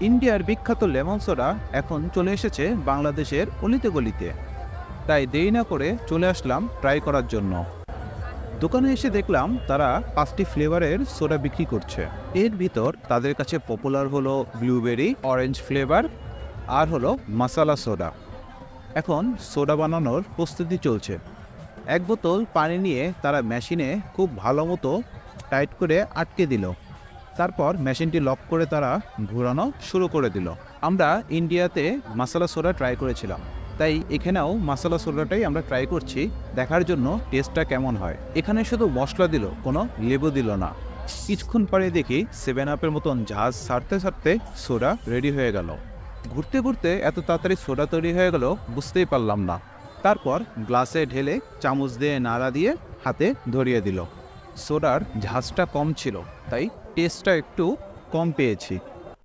ইন্ডিয়ার বিখ্যাত lemon soda এখন চলে এসেছে বাংলাদেশের অলিতে গলিতে। তাই দেরি না করে চলে আসলাম ট্রাই করার জন্য। দোকানে এসে দেখলাম তারা 5টি ফ্লেভারের সোডা বিক্রি করছে। এর ভিতর তাদের কাছে পপুলার হলো ব্লুবেরি, অরেঞ্জ ফ্লেভার আর হলো মাসালা সোডা। এখন সোডা বানানোর প্রস্তুতি চলছে। এক বোতল পানি নিয়ে তারা মেশিনে খুব ভালো মতো টাইট করে আটকে দিল। তারপর মেশিনটি লক করে তারা ঘোরানো শুরু করে দিল। আমরা ইন্ডিয়াতে মাসালা সোডা ট্রাই করেছিলাম, তাই এখানেও মাসালা সোডাটাই আমরা ট্রাই করছি, দেখার জন্য টেস্টটা কেমন হয়। এখানে শুধু মশলা দিল, কোনো লেবু দিল না। কিছুক্ষণ পরে দেখি 7 আপের মতন জাহাজ ছাড়তে ছাড়তে সোডা রেডি হয়ে গেল। ঘুরতে ঘুরতে এত তাড়াতাড়ি সোডা তৈরি হয়ে গেল বুঝতেই পারলাম না। তারপর গ্লাসে ঢেলে চামচ দিয়ে নাড়া দিয়ে হাতে ধরিয়ে দিল। সোডার ঝাঁজটা কম ছিল, তাই টেস্টটা একটু কম পেয়েছি।